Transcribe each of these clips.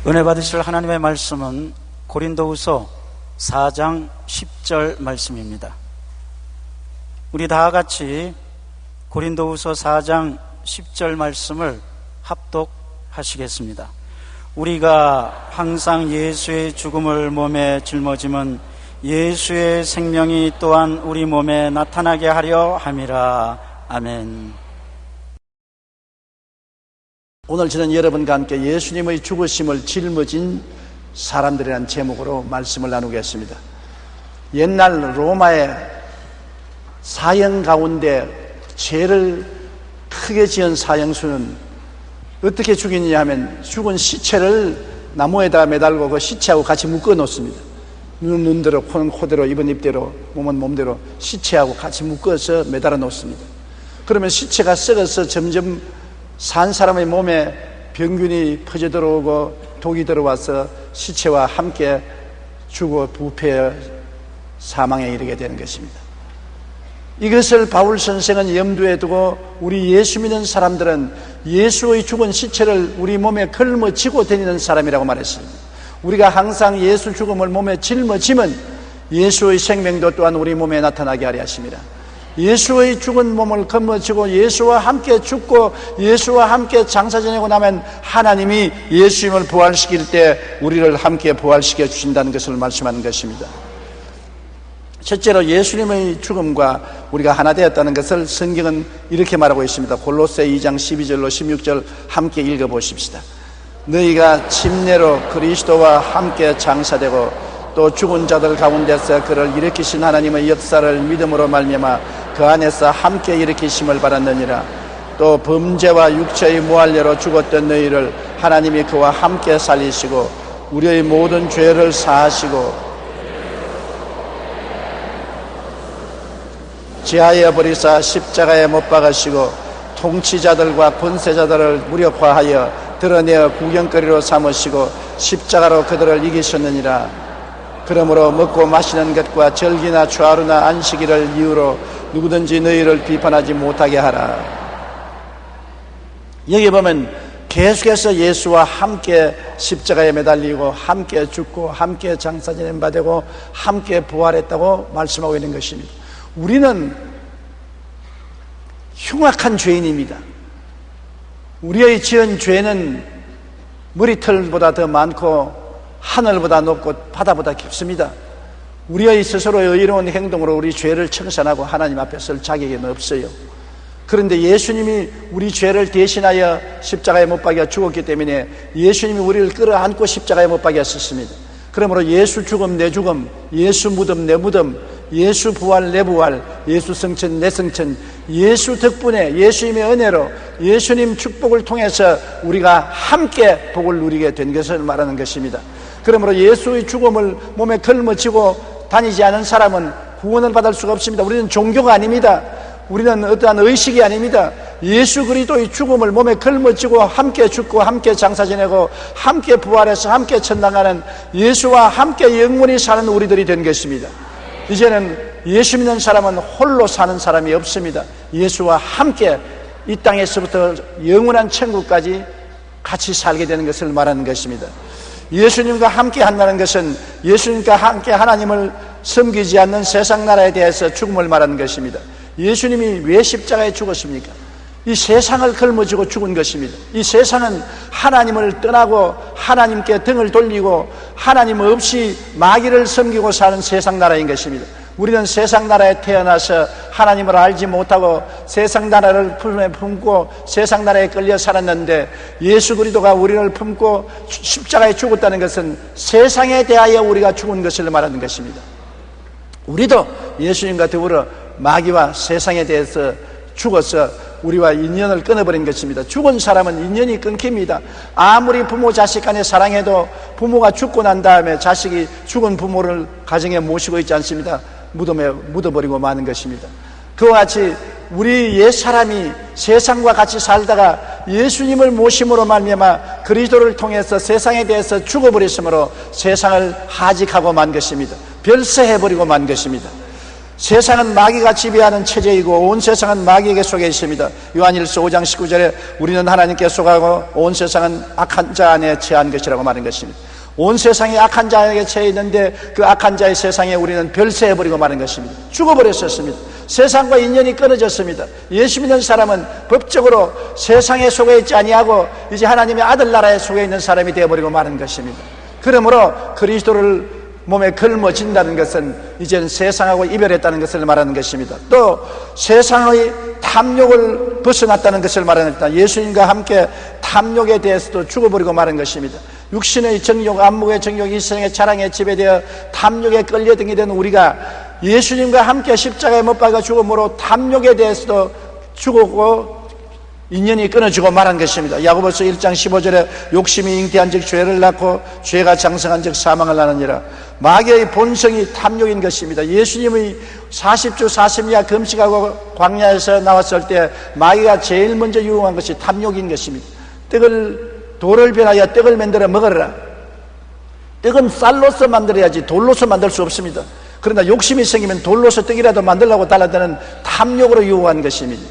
은혜 받으실 하나님의 말씀은 고린도후서 4장 10절 말씀입니다. 우리 다 같이 고린도후서 4장 10절 말씀을 합독하시겠습니다. 우리가 항상 예수의 죽음을 몸에 짊어짐은 예수의 생명이 또한 우리 몸에 나타나게 하려 함이라. 아멘. 오늘 저는 여러분과 함께 예수님의 죽으심을 짊어진 사람들이라는 제목으로 말씀을 나누겠습니다. 옛날 로마의 사형 가운데 죄를 크게 지은 사형수는 어떻게 죽이느냐 하면 죽은 시체를 나무에다 매달고 그 시체하고 같이 묶어 놓습니다. 눈은 눈대로, 코는 코대로, 입은 입대로, 몸은 몸대로 시체하고 같이 묶어서 매달아 놓습니다. 그러면 시체가 썩어서 점점 산 사람의 몸에 병균이 퍼져 들어오고 독이 들어와서 시체와 함께 죽어 부패 사망에 이르게 되는 것입니다. 이것을 바울 선생은 염두에 두고 우리 예수 믿는 사람들은 예수의 죽은 시체를 우리 몸에 걸머쥐고 다니는 사람이라고 말했습니다. 우리가 항상 예수 죽음을 몸에 짊어지면 예수의 생명도 또한 우리 몸에 나타나게 하려 하십니다. 예수의 죽은 몸을 걸머쥐고 예수와 함께 죽고 예수와 함께 장사 지내고 나면 하나님이 예수님을 부활시킬 때 우리를 함께 부활시켜 주신다는 것을 말씀하는 것입니다. 첫째로 예수님의 죽음과 우리가 하나 되었다는 것을 성경은 이렇게 말하고 있습니다. 골로새 2장 12절로 16절 함께 읽어보십시다. 너희가 침례로 그리스도와 함께 장사되고 또 죽은 자들 가운데서 그를 일으키신 하나님의 역사를 믿음으로 말미암아 그 안에서 함께 일으키심을 받았느니라. 또 범죄와 육체의 무할례로 죽었던 너희를 하나님이 그와 함께 살리시고 우리의 모든 죄를 사하시고 지하여 버리사 십자가에 못 박으시고 통치자들과 권세자들을 무력화하여 드러내어 구경거리로 삼으시고 십자가로 그들을 이기셨느니라. 그러므로 먹고 마시는 것과 절기나 주하루나 안식일을 이유로 누구든지 너희를 비판하지 못하게 하라. 여기 보면 계속해서 예수와 함께 십자가에 매달리고 함께 죽고 함께 장사 지낸 바 되고 함께 부활했다고 말씀하고 있는 것입니다. 우리는 흉악한 죄인입니다. 우리의 지은 죄는 머리털보다 더 많고 하늘보다 높고 바다보다 깊습니다. 우리의 스스로의 의로운 행동으로 우리 죄를 청산하고 하나님 앞에 설 자격은 없어요. 그런데 예수님이 우리 죄를 대신하여 십자가에 못 박여 죽었기 때문에 예수님이 우리를 끌어안고 십자가에 못 박였습니다. 그러므로 예수 죽음 내 죽음, 예수 무덤 내 무덤, 예수 부활 내 부활, 예수 성천 내 성천, 예수 덕분에 예수님의 은혜로 예수님 축복을 통해서 우리가 함께 복을 누리게 된 것을 말하는 것입니다. 그러므로 예수의 죽음을 몸에 걸머쥐고 다니지 않은 사람은 구원을 받을 수가 없습니다. 우리는 종교가 아닙니다. 우리는 어떠한 의식이 아닙니다. 예수 그리스도의 죽음을 몸에 걸머쥐고 함께 죽고 함께 장사 지내고 함께 부활해서 함께 천당하는 예수와 함께 영원히 사는 우리들이 된 것입니다. 이제는 예수 믿는 사람은 홀로 사는 사람이 없습니다. 예수와 함께 이 땅에서부터 영원한 천국까지 같이 살게 되는 것을 말하는 것입니다. 예수님과 함께 한다는 것은 예수님과 함께 하나님을 섬기지 않는 세상 나라에 대해서 죽음을 말하는 것입니다. 예수님이 왜 십자가에 죽었습니까? 이 세상을 걸머쥐고 죽은 것입니다. 이 세상은 하나님을 떠나고 하나님께 등을 돌리고 하나님 없이 마귀를 섬기고 사는 세상 나라인 것입니다. 우리는 세상 나라에 태어나서 하나님을 알지 못하고 세상 나라를 품에 품고 세상 나라에 끌려 살았는데 예수 그리스도가 우리를 품고 십자가에 죽었다는 것은 세상에 대하여 우리가 죽은 것을 말하는 것입니다. 우리도 예수님과 더불어 마귀와 세상에 대해서 죽어서 우리와 인연을 끊어버린 것입니다. 죽은 사람은 인연이 끊깁니다. 아무리 부모 자식 간에 사랑해도 부모가 죽고 난 다음에 자식이 죽은 부모를 가정에 모시고 있지 않습니다. 무덤에 묻어버리고 마는 것입니다. 그와 같이 우리 옛사람이 세상과 같이 살다가 예수님을 모심으로 말미암아 그리스도를 통해서 세상에 대해서 죽어버렸으므로 세상을 하직하고 만 것입니다. 별세해버리고 만 것입니다. 세상은 마귀가 지배하는 체제이고 온 세상은 마귀에게 속해 있습니다. 요한일서 5장 19절에 우리는 하나님께 속하고 온 세상은 악한 자 안에 처한 것이라고 말한 것입니다. 온 세상이 악한 자에게 처해 있는데 그 악한 자의 세상에 우리는 별세해버리고 마는 것입니다. 죽어버렸었습니다. 세상과 인연이 끊어졌습니다. 예수 믿는 사람은 법적으로 세상에 속해 있지 아니하고 이제 하나님의 아들 나라에 속해 있는 사람이 되어버리고 마는 것입니다. 그러므로 그리스도를 몸에 걸머진다는 것은 이제는 세상하고 이별했다는 것을 말하는 것입니다. 또 세상의 탐욕을 벗어났다는 것을 말하는 것입니다. 예수님과 함께 탐욕에 대해서도 죽어버리고 마는 것입니다. 육신의 정욕, 안목의 정욕, 이성의 자랑에 지배되어 탐욕에 끌려등이 된 우리가 예수님과 함께 십자가에 못 박아 죽음으로 탐욕에 대해서도 죽었고 인연이 끊어지고 말한 것입니다. 야고보서 1장 15절에 욕심이 잉태한 즉 죄를 낳고 죄가 장성한 즉 사망을 낳느니라. 마귀의 본성이 탐욕인 것입니다. 예수님이 40주 40야 금식하고 광야에서 나왔을 때 마귀가 제일 먼저 유혹한 것이 탐욕인 것입니다. 돌을 변하여 떡을 만들어 먹으라. 떡은 쌀로서 만들어야지 돌로서 만들 수 없습니다. 그러나 욕심이 생기면 돌로서 떡이라도 만들려고 달라드는 탐욕으로 유혹한 것입니다.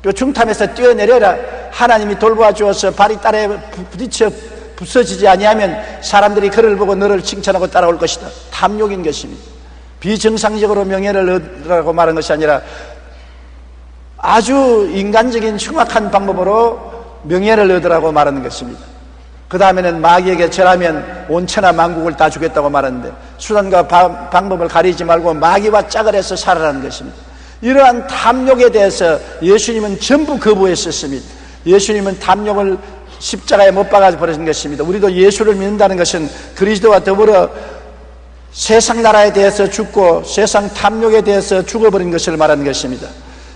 뼈중탐에서 뛰어내려라. 하나님이 돌보아 주어서 발이 딸에 부딪혀 부서지지 아니하면 사람들이 그를 보고 너를 칭찬하고 따라올 것이다. 탐욕인 것입니다. 비정상적으로 명예를 얻으라고 말한 것이 아니라 아주 인간적인 흉악한 방법으로 명예를 얻으라고 말하는 것입니다. 그 다음에는 마귀에게 절하면 온 천하 만국을 다 주겠다고 말하는데 수단과 방법을 가리지 말고 마귀와 짝을 해서 살아라는 것입니다. 이러한 탐욕에 대해서 예수님은 전부 거부했었습니다. 예수님은 탐욕을 십자가에 못 박아 버리신 것입니다. 우리도 예수를 믿는다는 것은 그리스도와 더불어 세상 나라에 대해서 죽고 세상 탐욕에 대해서 죽어버린 것을 말하는 것입니다.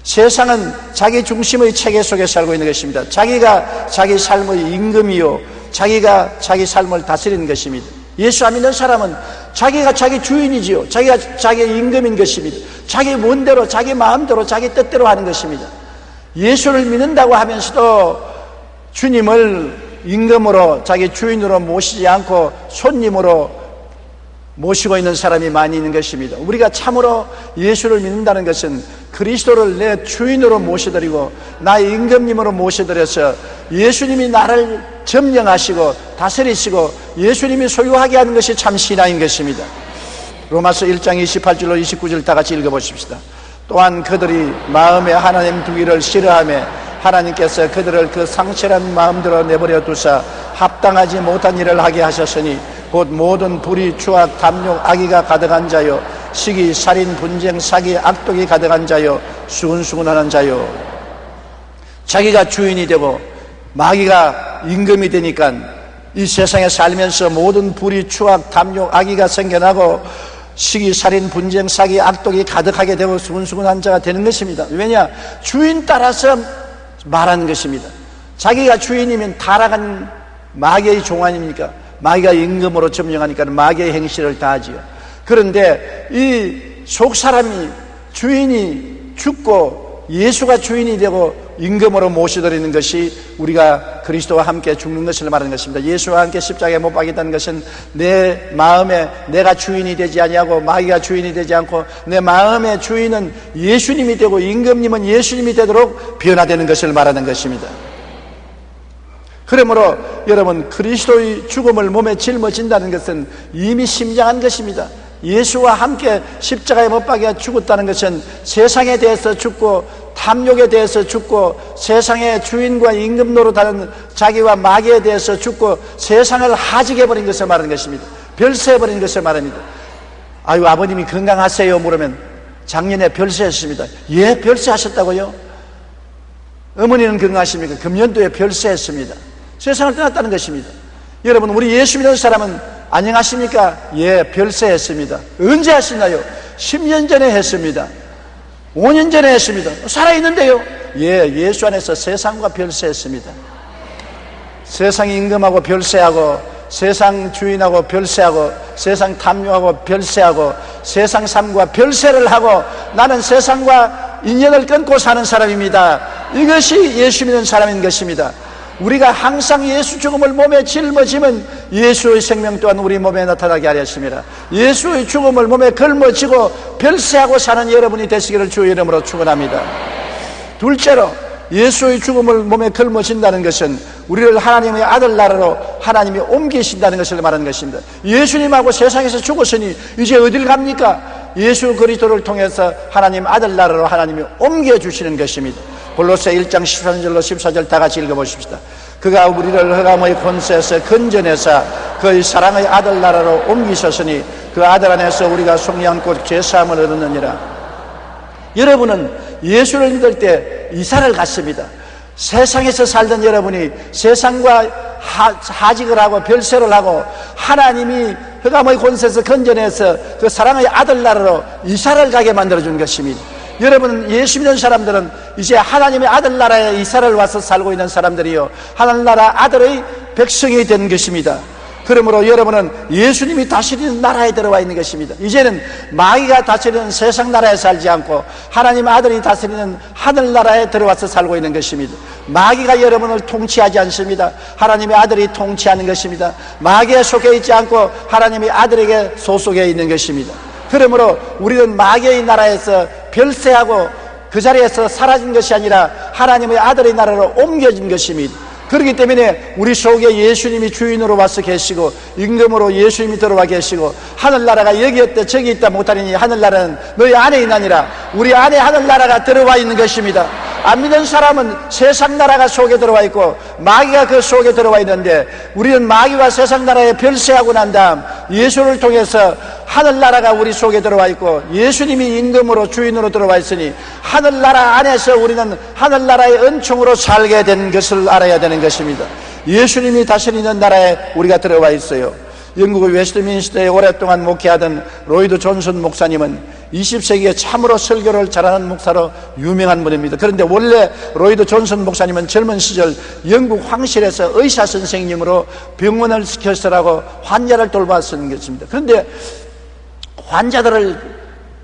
세상은 자기 중심의 체계 속에 살고 있는 것입니다. 자기가 자기 삶의 임금이요 자기가 자기 삶을 다스리는 것입니다. 예수 안 믿는 사람은 자기가 자기 주인이지요. 자기가 자기의 임금인 것입니다. 자기 멋대로 자기 마음대로 자기 뜻대로 하는 것입니다. 예수를 믿는다고 하면서도 주님을 임금으로 자기 주인으로 모시지 않고 손님으로 모시고 있는 사람이 많이 있는 것입니다. 우리가 참으로 예수를 믿는다는 것은 그리스도를 내 주인으로 모셔드리고 나의 임금님으로 모셔드려서 예수님이 나를 점령하시고 다스리시고 예수님이 소유하게 하는 것이 참 신앙인 것입니다. 로마서 1장 28절로 29절 다 같이 읽어보십시다. 또한 그들이 마음에 하나님 두기를 싫어하며 하나님께서 그들을 그 상실한 마음대로 내버려 두사 합당하지 못한 일을 하게 하셨으니 곧 모든 불의, 추악, 탐욕, 악의가 가득한 자요 시기, 살인, 분쟁, 사기, 악독이 가득한 자요 수근수근하는 자요. 자기가 주인이 되고 마귀가 임금이 되니까 이 세상에 살면서 모든 불의, 추악, 탐욕, 악의가 생겨나고 시기, 살인, 분쟁, 사기, 악독이 가득하게 되고 수근수근한 자가 되는 것입니다. 왜냐? 주인 따라서 말하는 것입니다. 자기가 주인이면 타락한 마귀의 종 아닙니까? 마귀가 임금으로 점령하니까 마귀의 행실을 다하지요. 그런데 이 속사람이 주인이 죽고 예수가 주인이 되고 임금으로 모셔드리는 것이 우리가 그리스도와 함께 죽는 것을 말하는 것입니다. 예수와 함께 십자가에 못 박겠다는 것은 내 마음에 내가 주인이 되지 아니하고 마귀가 주인이 되지 않고 내 마음의 주인은 예수님이 되고 임금님은 예수님이 되도록 변화되는 것을 말하는 것입니다. 그러므로 여러분 그리스도의 죽음을 몸에 짊어진다는 것은 이미 심장한 것입니다. 예수와 함께 십자가에 못 박여 죽었다는 것은 세상에 대해서 죽고 탐욕에 대해서 죽고 세상의 주인과 임금 노릇하는 자기와 마귀에 대해서 죽고 세상을 하직해버린 것을 말하는 것입니다. 별세해버린 것을 말합니다. 아유 아버님이 건강하세요 물으면 작년에 별세했습니다. 예 별세하셨다고요? 어머니는 건강하십니까? 금년도에 별세했습니다. 세상을 떠났다는 것입니다. 여러분 우리 예수 믿는 사람은 안녕하십니까? 예 별세했습니다. 언제 하시나요? 10년 전에 했습니다. 5년 전에 했습니다. 살아있는데요? 예 예수 안에서 세상과 별세했습니다. 세상 임금하고 별세하고 세상 주인하고 별세하고 세상 탐욕하고 별세하고 세상 삶과 별세를 하고 나는 세상과 인연을 끊고 사는 사람입니다. 이것이 예수 믿는 사람인 것입니다. 우리가 항상 예수 죽음을 몸에 짊어지면 예수의 생명 또한 우리 몸에 나타나게 하렸습니다. 예수의 죽음을 몸에 걸머지고 별세하고 사는 여러분이 되시기를 주의 이름으로 축원합니다. 둘째로, 예수의 죽음을 몸에 걸머진다는 것은 우리를 하나님의 아들 나라로 하나님이 옮기신다는 것을 말하는 것입니다. 예수님하고 세상에서 죽었으니 이제 어딜 갑니까? 예수 그리스도를 통해서 하나님 아들 나라로 하나님이 옮겨주시는 것입니다. 골로새 1장 13절로 14절 다 같이 읽어보십시다. 그가 우리를 흑암의 권세에서 건져내사 그의 사랑의 아들 나라로 옮기셨으니 그 아들 안에서 우리가 속량곧 죄사함을 얻느니라. 여러분은 예수를 믿을 때 이사를 갔습니다. 세상에서 살던 여러분이 세상과 하직을 하고 별세를 하고 하나님이 흑암의 권세에서 건져내서 그 사랑의 아들 나라로 이사를 가게 만들어준 것입니다. 여러분, 예수 믿는 사람들은 이제 하나님의 아들 나라에 이사를 와서 살고 있는 사람들이요, 하나님 나라 아들의 백성이 된 것입니다. 그러므로 여러분은 예수님이 다스리는 나라에 들어와 있는 것입니다. 이제는 마귀가 다스리는 세상 나라에 살지 않고 하나님 아들이 다스리는 하늘 나라에 들어와서 살고 있는 것입니다. 마귀가 여러분을 통치하지 않습니다. 하나님의 아들이 통치하는 것입니다. 마귀에 속해 있지 않고 하나님의 아들에게 소속해 있는 것입니다. 그러므로 우리는 마귀의 나라에서 별세하고 그 자리에서 사라진 것이 아니라 하나님의 아들의 나라로 옮겨진 것입니다. 그렇기 때문에 우리 속에 예수님이 주인으로 와서 계시고 임금으로 예수님이 들어와 계시고 하늘나라가 여기 있다 저기 있다 못하니 하늘나라는 너희 안에 있나니라. 우리 안에 하늘나라가 들어와 있는 것입니다. 안 믿는 사람은 세상 나라가 속에 들어와 있고 마귀가 그 속에 들어와 있는데, 우리는 마귀와 세상 나라에 별세하고 난 다음 예수를 통해서 하늘나라가 우리 속에 들어와 있고 예수님이 임금으로 주인으로 들어와 있으니 하늘나라 안에서 우리는 하늘나라의 은총으로 살게 된 것을 알아야 되는 것입니다. 예수님이 다스리는 나라에 우리가 들어와 있어요. 영국의 웨스트민스터에 오랫동안 목회하던 로이드 존슨 목사님은 20세기에 참으로 설교를 잘하는 목사로 유명한 분입니다. 그런데 원래 로이드 존슨 목사님은 젊은 시절 영국 황실에서 의사 선생님으로 병원을 시켜서라고 환자를 돌봤던 것입니다. 그런데 환자들을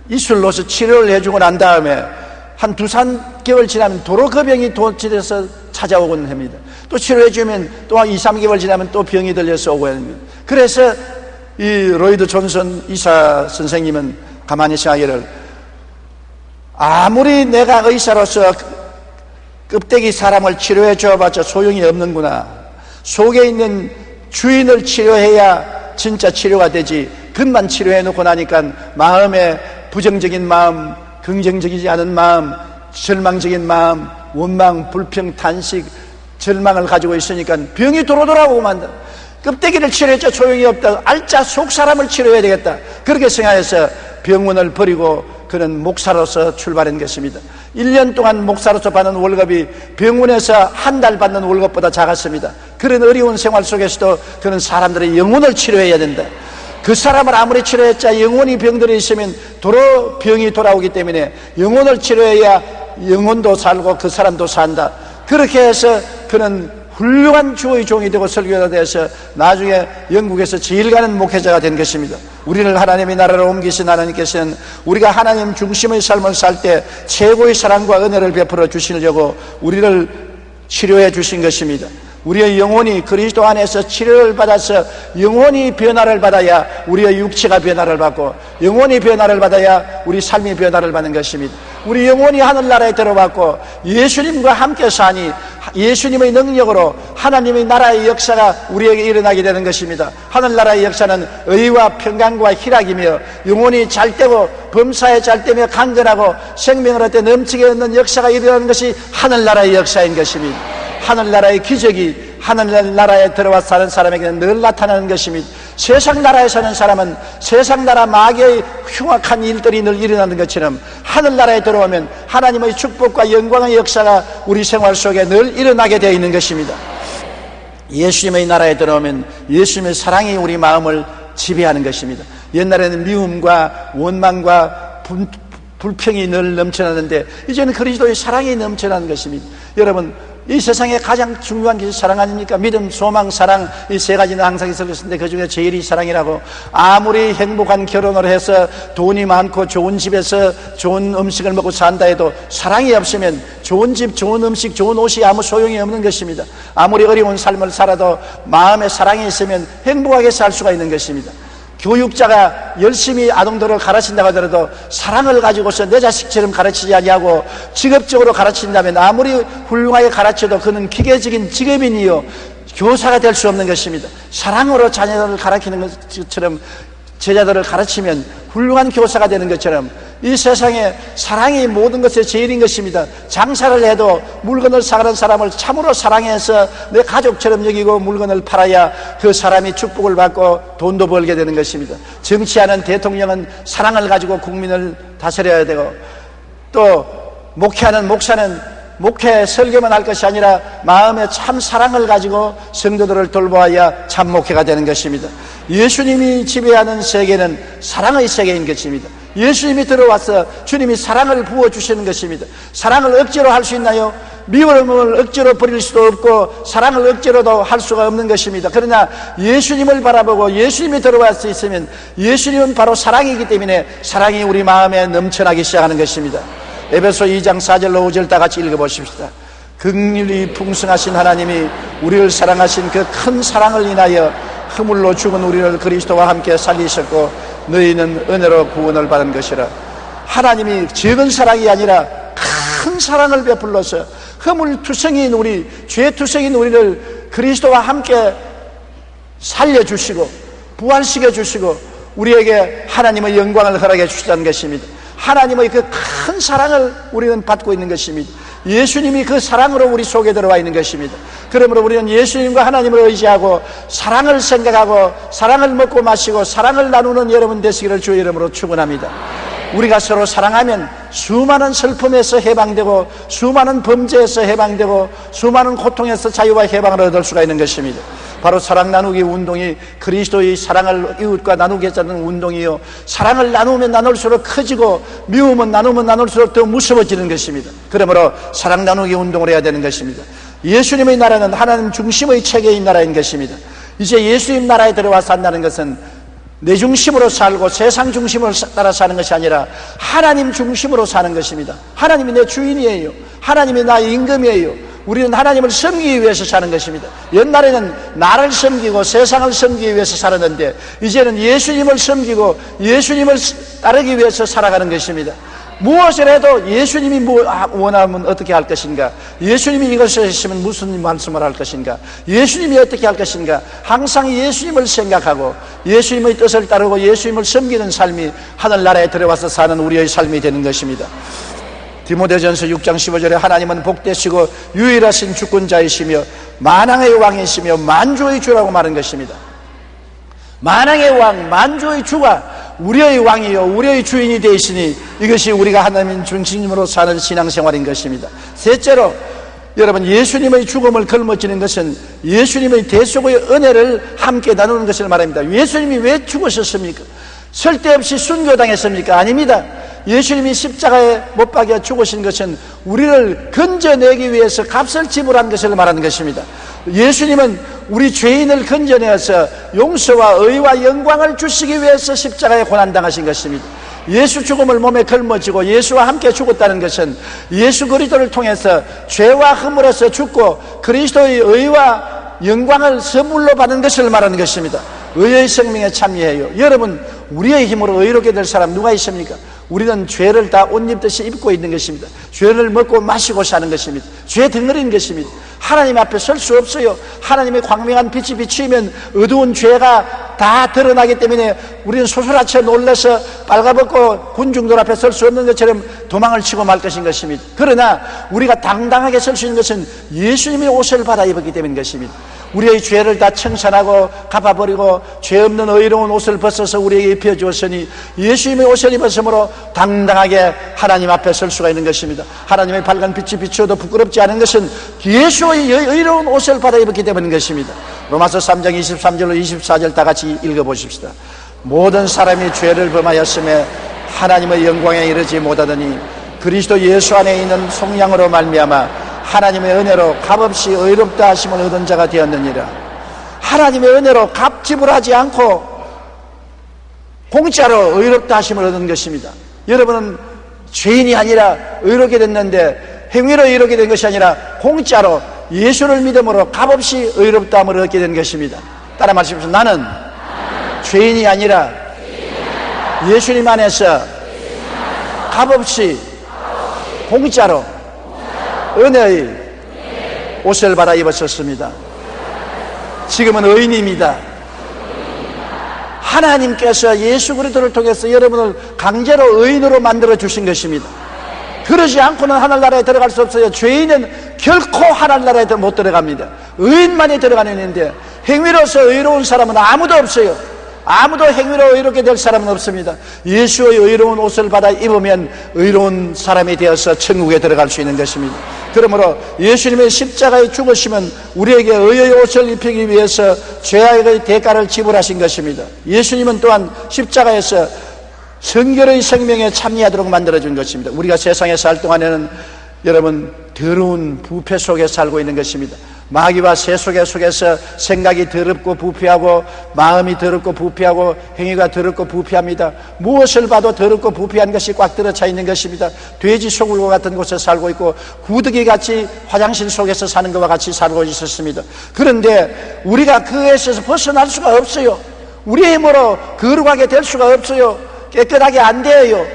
이술로서 치료를 해주고 난 다음에 한 2-3개월 지나면 도로 그 병이 도치돼서 찾아오곤 합니다. 또 치료해주면 또 2-3개월 지나면 또 병이 들려서 오고 합니다. 그래서 이 로이드 존슨 의사 선생님은 가만히 생각하기를, 아무리 내가 의사로서 껍데기 사람을 치료해 줘봤자 소용이 없는구나. 속에 있는 주인을 치료해야 진짜 치료가 되지. 겉만 치료해 놓고 나니까 마음에 부정적인 마음, 긍정적이지 않은 마음, 절망적인 마음, 원망, 불평, 탄식, 절망을 가지고 있으니까 병이 도로도라오고 만다. 껍데기를 치료했자 소용이 없다. 알짜 속 사람을 치료해야 되겠다. 그렇게 생각해서 병원을 버리고 그는 목사로서 출발한 것입니다. 1년 동안 목사로서 받는 월급이 병원에서 한 달 받는 월급보다 작았습니다. 그런 어려운 생활 속에서도 그는 사람들의 영혼을 치료해야 된다. 그 사람을 아무리 치료했자 영혼이 병들어 있으면 도로 병이 돌아오기 때문에 영혼을 치료해야 영혼도 살고 그 사람도 산다. 그렇게 해서 그는 훌륭한 주의 종이 되고 설교자가 되어서 나중에 영국에서 제일 가는 목회자가 된 것입니다. 우리를 하나님의 나라로 옮기신 하나님께서는 우리가 하나님 중심의 삶을 살 때 최고의 사랑과 은혜를 베풀어 주시려고 우리를 치료해 주신 것입니다. 우리의 영혼이 그리스도 안에서 치료를 받아서 영혼이 변화를 받아야 우리의 육체가 변화를 받고, 영혼이 변화를 받아야 우리 삶이 변화를 받는 것입니다. 우리 영혼이 하늘나라에 들어왔고 예수님과 함께 사니 예수님의 능력으로 하나님의 나라의 역사가 우리에게 일어나게 되는 것입니다. 하늘나라의 역사는 의와 평강과 희락이며 영혼이 잘되고 범사에 잘되며 강건하고 생명을 얻되 넘치게 얻는 역사가 일어나는 것이 하늘나라의 역사인 것입니다. 하늘나라의 기적이 하늘나라에 들어와 사는 사람에게는 늘 나타나는 것입니다. 세상 나라에 사는 사람은 세상 나라 마귀의 흉악한 일들이 늘 일어나는 것처럼 하늘나라에 들어오면 하나님의 축복과 영광의 역사가 우리 생활 속에 늘 일어나게 되어 있는 것입니다. 예수님의 나라에 들어오면 예수님의 사랑이 우리 마음을 지배하는 것입니다. 옛날에는 미움과 원망과 불평이 늘 넘쳐나는데 이제는 그리스도의 사랑이 넘쳐나는 것입니다. 여러분, 이 세상에 가장 중요한 것이 사랑 아닙니까? 믿음, 소망, 사랑, 이 세 가지는 항상 있을 것인데 그 중에 제일이 사랑이라고. 아무리 행복한 결혼을 해서 돈이 많고 좋은 집에서 좋은 음식을 먹고 산다 해도 사랑이 없으면 좋은 집, 좋은 음식, 좋은 옷이 아무 소용이 없는 것입니다. 아무리 어려운 삶을 살아도 마음에 사랑이 있으면 행복하게 살 수가 있는 것입니다. 교육자가 열심히 아동들을 가르친다고 하더라도 사랑을 가지고서 내 자식처럼 가르치지 아니하고 직업적으로 가르친다면 아무리 훌륭하게 가르쳐도 그는 기계적인 직업인이요 교사가 될 수 없는 것입니다. 사랑으로 자녀들을 가르치는 것처럼 제자들을 가르치면 훌륭한 교사가 되는 것처럼 이 세상에 사랑이 모든 것의 제일인 것입니다. 장사를 해도 물건을 사가는 사람을 참으로 사랑해서 내 가족처럼 여기고 물건을 팔아야 그 사람이 축복을 받고 돈도 벌게 되는 것입니다. 정치하는 대통령은 사랑을 가지고 국민을 다스려야 되고, 또 목회하는 목사는 목회 설교만 할 것이 아니라 마음에 참 사랑을 가지고 성도들을 돌보아야 참 목회가 되는 것입니다. 예수님이 지배하는 세계는 사랑의 세계인 것입니다. 예수님이 들어와서 주님이 사랑을 부어주시는 것입니다. 사랑을 억지로 할 수 있나요? 미움을 억지로 버릴 수도 없고 사랑을 억지로도 할 수가 없는 것입니다. 그러나 예수님을 바라보고 예수님이 들어갈 수 있으면 예수님은 바로 사랑이기 때문에 사랑이 우리 마음에 넘쳐나기 시작하는 것입니다. 에베소 2장 4절로 5절 다 같이 읽어보십시다. 긍휼이 풍성하신 하나님이 우리를 사랑하신 그 큰 사랑을 인하여 허물로 죽은 우리를 그리스도와 함께 살리셨고 너희는 은혜로 구원을 받은 것이라. 하나님이 적은 사랑이 아니라 큰 사랑을 베풀어서 허물투성인 우리, 죄투성인 우리를 그리스도와 함께 살려주시고 부활시켜 주시고 우리에게 하나님의 영광을 허락해 주시다는 것입니다. 하나님의 그 큰 사랑을 우리는 받고 있는 것입니다. 예수님이 그 사랑으로 우리 속에 들어와 있는 것입니다. 그러므로 우리는 예수님과 하나님을 의지하고 사랑을 생각하고 사랑을 먹고 마시고 사랑을 나누는 여러분 되시기를 주의 이름으로 축원합니다. 우리가 서로 사랑하면 수많은 슬픔에서 해방되고 수많은 범죄에서 해방되고 수많은 고통에서 자유와 해방을 얻을 수가 있는 것입니다. 바로 사랑 나누기 운동이 그리스도의 사랑을 이웃과 나누겠다는 운동이요, 사랑을 나누면 나눌수록 커지고 미움은 나누면 나눌수록 더 무서워지는 것입니다. 그러므로 사랑 나누기 운동을 해야 되는 것입니다. 예수님의 나라는 하나님 중심의 체계인 나라인 것입니다. 이제 예수님 나라에 들어와서 산다는 것은 내 중심으로 살고 세상 중심으로 따라 사는 것이 아니라 하나님 중심으로 사는 것입니다. 하나님이 내 주인이에요. 하나님이 나의 임금이에요. 우리는 하나님을 섬기기 위해서 사는 것입니다. 옛날에는 나를 섬기고 세상을 섬기기 위해서 살았는데 이제는 예수님을 섬기고 예수님을 따르기 위해서 살아가는 것입니다. 무엇을 해도 예수님이 원하면 어떻게 할 것인가, 예수님이 이것을 했으면 무슨 말씀을 할 것인가, 예수님이 어떻게 할 것인가, 항상 예수님을 생각하고 예수님의 뜻을 따르고 예수님을 섬기는 삶이 하늘나라에 들어와서 사는 우리의 삶이 되는 것입니다. 디모데전서 6장 15절에 하나님은 복되시고 유일하신 주권자이시며 만왕의 왕이시며 만주의 주라고 말한 것입니다. 만왕의 왕, 만주의 주가 우리의 왕이요 우리의 주인이 되시니 이것이 우리가 하나님 중심으로 사는 신앙생활인 것입니다. 셋째로, 여러분, 예수님의 죽음을 걸머쥐는 것은 예수님의 대속의 은혜를 함께 나누는 것을 말합니다. 예수님이 왜 죽으셨습니까? 쓸데없이 순교당했습니까? 아닙니다. 예수님이 십자가에 못 박혀 죽으신 것은 우리를 건져내기 위해서 값을 지불한 것을 말하는 것입니다. 예수님은 우리 죄인을 건져내어서 용서와 의와 영광을 주시기 위해서 십자가에 고난당하신 것입니다. 예수 죽음을 몸에 걸머쥐고 예수와 함께 죽었다는 것은 예수 그리스도를 통해서 죄와 허물에서 죽고 그리스도의 의와 영광을 선물로 받은 것을 말하는 것입니다. 의의 생명에 참여해요. 여러분, 우리의 힘으로 의롭게 될 사람 누가 있습니까? 우리는 죄를 다 옷 입듯이 입고 있는 것입니다. 죄를 먹고 마시고 사는 것입니다. 죄 덩어리인 것입니다. 하나님 앞에 설 수 없어요. 하나님의 광명한 빛이 비추면 어두운 죄가 다 드러나기 때문에 우리는 소스라쳐 놀라서 빨가벗고 군중들 앞에 설 수 없는 것처럼 도망을 치고 말 것인 것입니다. 그러나 우리가 당당하게 설 수 있는 것은 예수님의 옷을 받아 입었기 때문인 것입니다. 우리의 죄를 다 청산하고 갚아버리고 죄 없는 의로운 옷을 벗어서 우리에게 입혀주었으니 예수님의 옷을 입었으므로 당당하게 하나님 앞에 설 수가 있는 것입니다. 하나님의 밝은 빛이 비추어도 부끄럽지 않은 것은 예수의 의로운 옷을 받아 입었기 때문인 것입니다. 로마서 3장 23절로 24절 다 같이 읽어보십시다. 모든 사람이 죄를 범하였음에 하나님의 영광에 이르지 못하더니 그리스도 예수 안에 있는 속량으로 말미암아 하나님의 은혜로 값없이 의롭다 하심을 얻은 자가 되었느니라. 하나님의 은혜로 값 지불하지 않고 공짜로 의롭다 하심을 얻은 것입니다. 여러분은 죄인이 아니라 의롭게 됐는데 행위로 의롭게 된 것이 아니라 공짜로 예수를 믿음으로 값없이 의롭다함을 얻게 된 것입니다. 따라 말씀하십시오. 나는 죄인이 아니라 예수님 안에서 값없이 공짜로 은혜의 옷을 받아 입었었습니다. 지금은 의인입니다. 하나님께서 예수 그리스도를 통해서 여러분을 강제로 의인으로 만들어 주신 것입니다. 그러지 않고는 하늘나라에 들어갈 수 없어요. 죄인은 결코 하늘나라에 못 들어갑니다. 의인만이 들어가는데 행위로서 의로운 사람은 아무도 없어요. 아무도 행위로 의롭게 될 사람은 없습니다. 예수의 의로운 옷을 받아 입으면 의로운 사람이 되어서 천국에 들어갈 수 있는 것입니다. 그러므로 예수님의 십자가에 죽으시면 우리에게 의의 옷을 입히기 위해서 죄악의 대가를 지불하신 것입니다. 예수님은 또한 십자가에서 성결의 생명에 참여하도록 만들어준 것입니다. 우리가 세상에 살 동안에는 여러분 더러운 부패 속에 살고 있는 것입니다. 마귀와 새 속에서 생각이 더럽고 부패하고 마음이 더럽고 부패하고 행위가 더럽고 부패합니다. 무엇을 봐도 더럽고 부패한 것이 꽉 들어차 있는 것입니다. 돼지 소굴과 같은 곳에 살고 있고 구더기같이 화장실 속에서 사는 것과 같이 살고 있었습니다. 그런데 우리가 그에서 벗어날 수가 없어요. 우리의 힘으로 거룩하게 될 수가 없어요. 깨끗하게 안 돼요.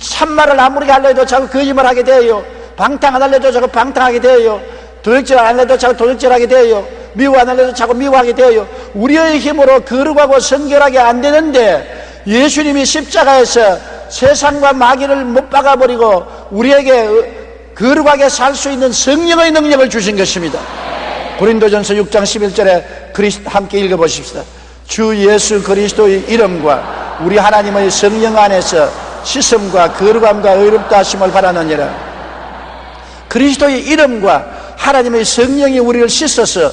참말을 아무리 하려 해도 자꾸 거짓말하게 돼요. 방탕 안 하려 해도 자꾸 방탕하게 돼요. 도둑질 안 하려 해도 자꾸 도둑질하게 돼요. 미워 안 하려 해도 자꾸 미워하게 돼요. 우리의 힘으로 거룩하고 성결하게 안 되는데 예수님이 십자가에서 세상과 마귀를 못 박아버리고 우리에게 거룩하게 살 수 있는 성령의 능력을 주신 것입니다. 고린도전서 6장 11절에 함께 읽어보십시다. 주 예수 그리스도의 이름과 우리 하나님의 성령 안에서 씻음과 거룩함과 의롭다 하심을 바라느니라. 그리스도의 이름과 하나님의 성령이 우리를 씻어서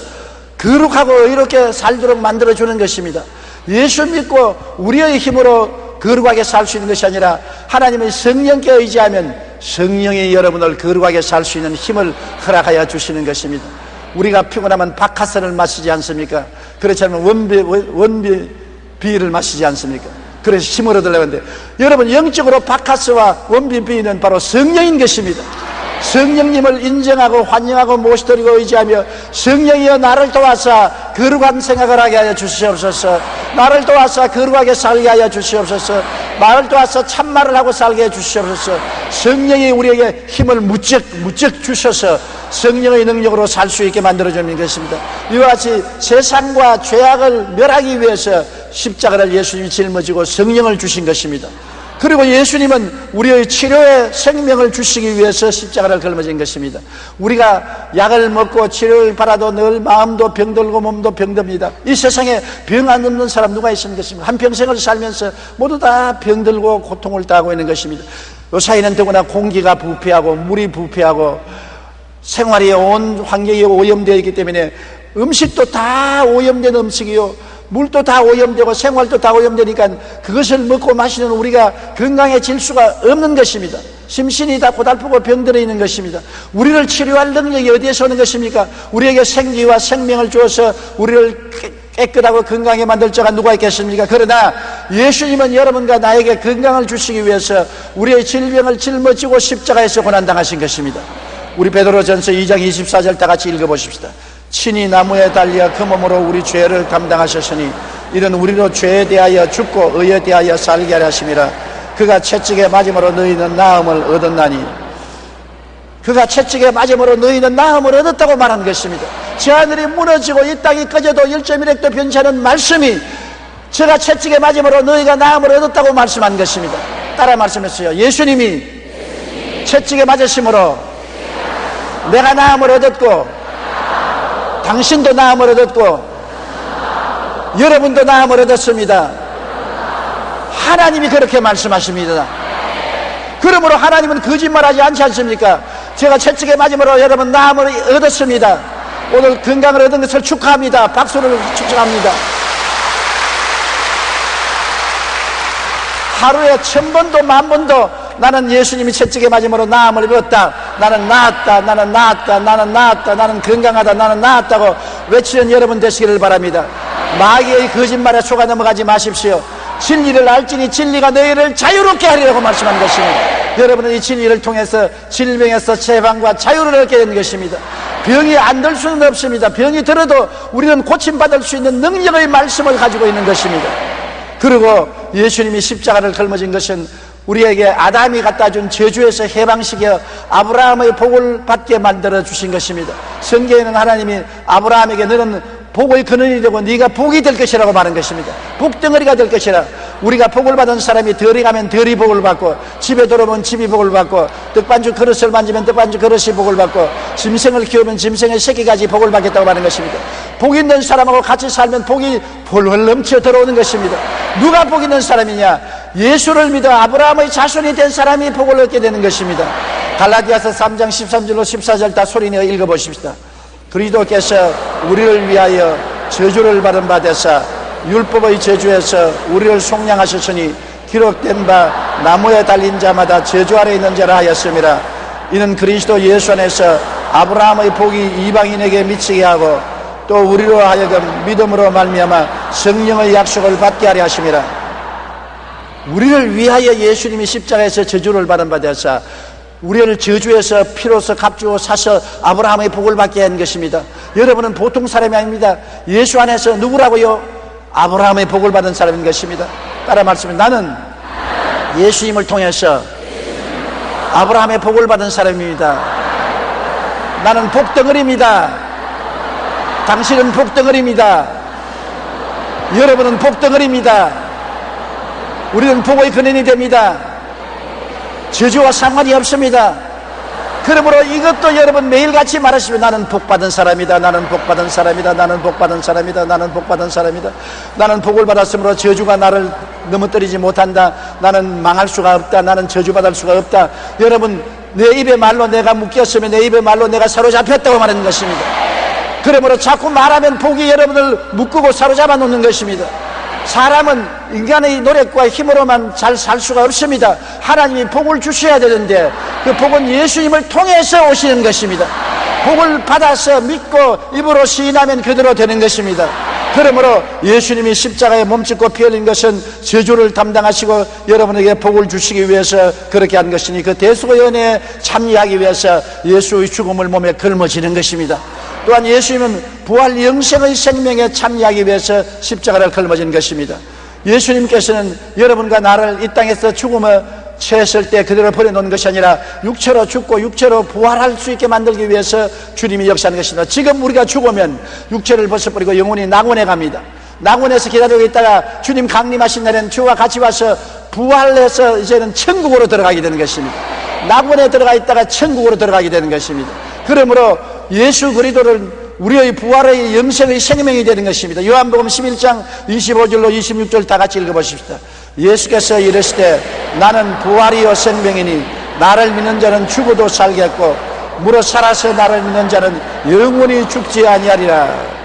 거룩하고 의롭게 살도록 만들어주는 것입니다. 예수 믿고 우리의 힘으로 거룩하게 살 수 있는 것이 아니라 하나님의 성령께 의지하면 성령이 여러분을 거룩하게 살 수 있는 힘을 허락하여 주시는 것입니다. 우리가 피곤하면 박하선을 마시지 않습니까? 그렇지 않으면 원비비를 마시지 않습니까? 그래서 힘을 얻으려는데 여러분 영적으로 박하스와 원비비는 바로 성령인 것입니다. 성령님을 인정하고 환영하고 모시드리고 의지하며 성령이여 나를 도와서 거룩한 생각을 하게 하여 주시옵소서. 나를 도와서 거룩하게 살게 하여 주시옵소서. 나를 도와서 참말을 하고 살게 해 주시옵소서. 성령이 우리에게 힘을 무척 주셔서 성령의 능력으로 살 수 있게 만들어주는 것입니다. 이와 같이 세상과 죄악을 멸하기 위해서 십자가를 예수님이 짊어지고 성령을 주신 것입니다. 그리고 예수님은 우리의 치료의 생명을 주시기 위해서 십자가를 걸머진 것입니다. 우리가 약을 먹고 치료를 받아도 늘 마음도 병들고 몸도 병듭니다. 이 세상에 병 안 없는 사람 누가 있는 것입니까? 한평생을 살면서 모두 다 병들고 고통을 당하고 있는 것입니다. 요사이는 더구나 공기가 부패하고 물이 부패하고 생활이 온 환경이 오염되어 있기 때문에 음식도 다 오염된 음식이요, 물도 다 오염되고 생활도 다 오염되니까 그것을 먹고 마시는 우리가 건강해질 수가 없는 것입니다. 심신이 다 고달프고 병들어 있는 것입니다. 우리를 치료할 능력이 어디에서 오는 것입니까? 우리에게 생기와 생명을 주어서 우리를 깨끗하고 건강하게 만들 자가 누가 있겠습니까? 그러나 예수님은 여러분과 나에게 건강을 주시기 위해서 우리의 질병을 짊어지고 십자가에서 고난당하신 것입니다. 우리 베드로전서 2장 24절 다 같이 읽어보십시다. 친히 나무에 달려 그 몸으로 우리 죄를 감당하셨으니 이는 우리로 죄에 대하여 죽고 의에 대하여 살게 하려 하심이라. 그가 채찍에 맞음으로 너희는 나음을 얻었나니. 그가 채찍에 맞음으로 너희는 나음을 얻었다고 말한 것입니다. 저 하늘이 무너지고 이 땅이 꺼져도 1.1획도 변치 않은 말씀이 저가 채찍에 맞음으로 너희가 나음을 얻었다고 말씀한 것입니다. 따라 말씀했어요. 예수님이 채찍에 맞으심으로 내가 나음을 얻었고 당신도 나음을 얻었고 여러분도 나음을 얻었습니다. 하나님이 그렇게 말씀하십니다. 그러므로 하나님은 거짓말하지 않지 않습니까? 제가 채찍에 맞음으로 여러분 나음을 얻었습니다. 오늘 건강을 얻은 것을 축하합니다. 박수를 축하합니다. 하루에 1000번도 10,000번도 나는 예수님이 채찍에 맞음으로 나음을 입었다, 나는 나았다, 나는 나았다, 나는 나았다, 나는 건강하다, 나는 나았다고 외치는 여러분 되시기를 바랍니다. 마귀의 거짓말에 속아 넘어가지 마십시오. 진리를 알지니 진리가 너희를 자유롭게 하리라고 말씀한 것입니다. 여러분은 이 진리를 통해서 질병에서 해방과 자유를 얻게 된 것입니다. 병이 안 들 수는 없습니다. 병이 들어도 우리는 고침받을 수 있는 능력의 말씀을 가지고 있는 것입니다. 그리고 예수님이 십자가를 걸머진 것은 우리에게 아담이 갖다 준 저주에서 해방시켜 아브라함의 복을 받게 만들어 주신 것입니다. 성경에는 하나님이 아브라함에게 너는 복의 근원이 되고 네가 복이 될 것이라고 말한 것입니다. 복덩어리가 될 것이라. 우리가 복을 받은 사람이 덜이 가면 덜이 복을 받고, 집에 들어오면 집이 복을 받고, 떡반죽 그릇을 만지면 떡반죽 그릇이 복을 받고, 짐승을 키우면 짐승의 새끼까지 복을 받겠다고 말하는 것입니다. 복 있는 사람하고 같이 살면 복이 홀홀 넘쳐 들어오는 것입니다. 누가 복 있는 사람이냐? 예수를 믿어 아브라함의 자손이 된 사람이 복을 얻게 되는 것입니다. 갈라디아서 3장 13절로 14절 다 소리내어 읽어보십시다. 그리스도께서 우리를 위하여 저주를 받은 바 되사 율법의 저주에서 우리를 속량하셨으니 기록된 바 나무에 달린 자마다 저주 아래 있는 자라 하였음이라. 이는 그리스도 예수 안에서 아브라함의 복이 이방인에게 미치게 하고 또 우리로 하여금 믿음으로 말미암아 성령의 약속을 받게 하려 하심이라. 우리를 위하여 예수님이 십자가에서 저주를 받은 바 되사 우리를 저주에서 피로서 값주어 사서 아브라함의 복을 받게 한 것입니다. 여러분은 보통 사람이 아닙니다. 예수 안에서 누구라고요? 아브라함의 복을 받은 사람인 것입니다. 따라 말씀해. 나는 예수님을 통해서 아브라함의 복을 받은 사람입니다. 나는 복덩어리입니다. 당신은 복덩어리입니다. 여러분은 복덩어리입니다. 우리는 복의 근원이 됩니다. 저주와 상관이 없습니다. 그러므로 이것도 여러분 매일같이 말하시면 나는 복받은 사람이다, 나는 복받은 사람이다, 나는 복받은 사람이다, 나는 복받은 사람이다. 나는 복을 받았으므로 저주가 나를 넘어뜨리지 못한다. 나는 망할 수가 없다. 나는 저주받을 수가 없다. 여러분, 내 입의 말로 내가 묶였으면 내 입의 말로 내가 사로잡혔다고 말하는 것입니다. 그러므로 자꾸 말하면 복이 여러분을 묶고 사로잡아 놓는 것입니다. 사람은 인간의 노력과 힘으로만 잘 살 수가 없습니다. 하나님이 복을 주셔야 되는데 그 복은 예수님을 통해서 오시는 것입니다. 복을 받아서 믿고 입으로 시인하면 그대로 되는 것입니다. 그러므로 예수님이 십자가에 몸짓고 피 흘린 것은 저주를 담당하시고 여러분에게 복을 주시기 위해서 그렇게 한 것이니 그 대속의 은혜에 참여하기 위해서 예수의 죽음을 몸에 걸머지는 것입니다. 또한 예수님은 부활 영생의 생명에 참여하기 위해서 십자가를 걸머진 것입니다. 예수님께서는 여러분과 나를 이 땅에서 죽음에 처했을 때 그대로 버려놓은 것이 아니라 육체로 죽고 육체로 부활할 수 있게 만들기 위해서 주님이 역사하는 것입니다. 지금 우리가 죽으면 육체를 벗어버리고 영혼이 낙원에 갑니다. 낙원에서 기다리고 있다가 주님 강림하신 날에는 주와 같이 와서 부활해서 이제는 천국으로 들어가게 되는 것입니다. 낙원에 들어가 있다가 천국으로 들어가게 되는 것입니다. 그러므로 예수 그리스도를 우리의 부활의 영생의 생명이 되는 것입니다. 요한복음 11장 25절로 26절 다 같이 읽어보십시다. 예수께서 이르시되 나는 부활이요 생명이니 나를 믿는 자는 죽어도 살겠고 무릇 살아서 나를 믿는 자는 영원히 죽지 아니하리라.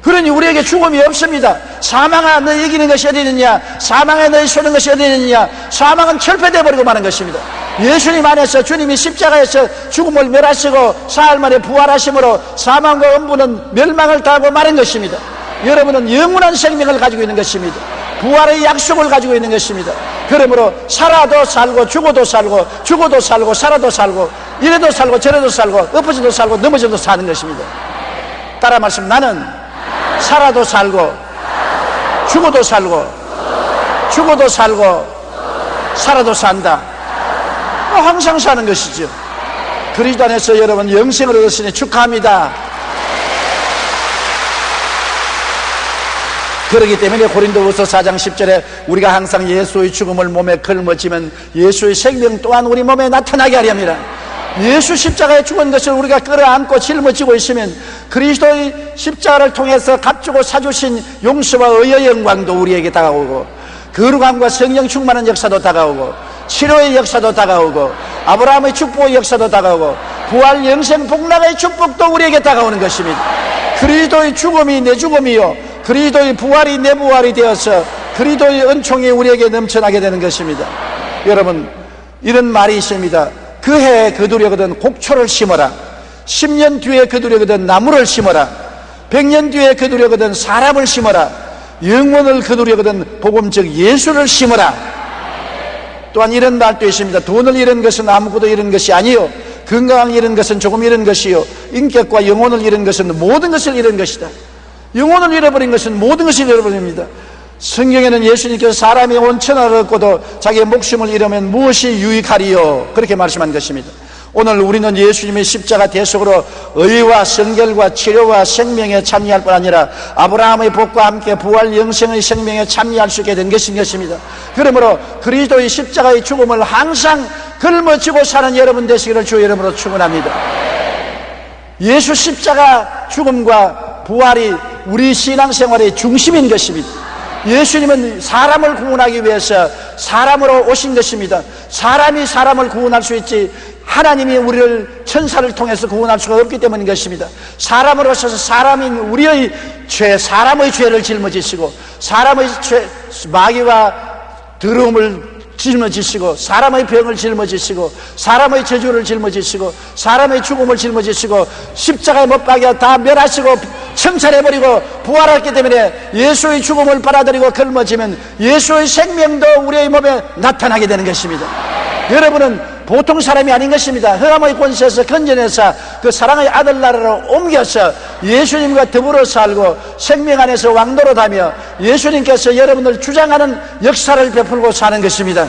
그러니 우리에게 죽음이 없습니다. 사망아 너 이기는 것이 어디 있느냐? 사망에 너희 쏘는 것이 어디 있느냐? 사망은 철폐되어 버리고 마는 것입니다. 예수님 안에서 주님이 십자가에서 죽음을 멸하시고 사흘 만에 부활하심으로 사망과 음부는 멸망을 당하고 마는 것입니다. 여러분은 영원한 생명을 가지고 있는 것입니다. 부활의 약속을 가지고 있는 것입니다. 그러므로 살아도 살고 죽어도 살고 죽어도 살고 살아도 살고 이래도 살고 저래도 살고 엎어져도 살고 넘어져도 사는 것입니다. 따라 말씀. 나는 살아도 살고 죽어도 살고 죽어도 살고 살아도 산다. 항상 사는 것이죠. 그리스도 안에서 여러분 영생을 얻으시니 축하합니다. 그렇기 때문에 고린도후서 4장 10절에 우리가 항상 예수의 죽음을 몸에 걸머지면 예수의 생명 또한 우리 몸에 나타나게 하렵니다. 예수 십자가에 죽은 것을 우리가 끌어안고 짊어지고 있으면 그리스도의 십자가를 통해서 값주고 사주신 용서와 의의 영광도 우리에게 다가오고 거룩함과 성령 충만한 역사도 다가오고 치료의 역사도 다가오고 아브라함의 축복의 역사도 다가오고 부활 영생 복락의 축복도 우리에게 다가오는 것입니다. 그리스도의 죽음이 내 죽음이요 그리스도의 부활이 내 부활이 되어서 그리스도의 은총이 우리에게 넘쳐나게 되는 것입니다. 여러분, 이런 말이 있습니다. 그 해에 거두려거든 곡초를 심어라. 10년 뒤에 거두려거든 나무를 심어라. 100년 뒤에 거두려거든 사람을 심어라. 영혼을 거두려거든 복음 즉 예수를 심어라. 또한 이런 말도 있습니다. 돈을 잃은 것은 아무것도 잃은 것이 아니요, 건강을 잃은 것은 조금 잃은 것이요, 인격과 영혼을 잃은 것은 모든 것을 잃은 것이다. 영혼을 잃어버린 것은 모든 것을 잃어버립니다. 성경에는 예수님께서 사람이 온 천하를 얻고도 자기의 목숨을 잃으면 무엇이 유익하리요, 그렇게 말씀한 것입니다. 오늘 우리는 예수님의 십자가 대속으로 의와 성결과 치료와 생명에 참여할 뿐 아니라 아브라함의 복과 함께 부활 영생의 생명에 참여할 수 있게 된 것입니다. 그러므로 그리스도의 십자가의 죽음을 항상 걸머쥐고 사는 여러분 되시기를 주의 이름으로 축원합니다. 예수 십자가 죽음과 부활이 우리 신앙생활의 중심인 것입니다. 예수님은 사람을 구원하기 위해서 사람으로 오신 것입니다. 사람이 사람을 구원할 수 있지 하나님이 우리를 천사를 통해서 구원할 수가 없기 때문인 것입니다. 사람으로 오셔서 사람인 우리의 죄, 사람의 죄를 짊어지시고 사람의 죄, 마귀와 더러움을 짊어지시고 사람의 병을 짊어지시고 사람의 저주를 짊어지시고 사람의 죽음을 짊어지시고 십자가에 못 박여 다 멸하시고 청산해버리고 부활했기 때문에 예수의 죽음을 받아들이고 걸머지면 예수의 생명도 우리의 몸에 나타나게 되는 것입니다. 여러분은 보통 사람이 아닌 것입니다. 흑암의 권세에서 건져내서 그 사랑의 아들 나라로 옮겨서 예수님과 더불어 살고 생명 안에서 왕노릇하며 예수님께서 여러분을 주장하는 역사를 베풀고 사는 것입니다.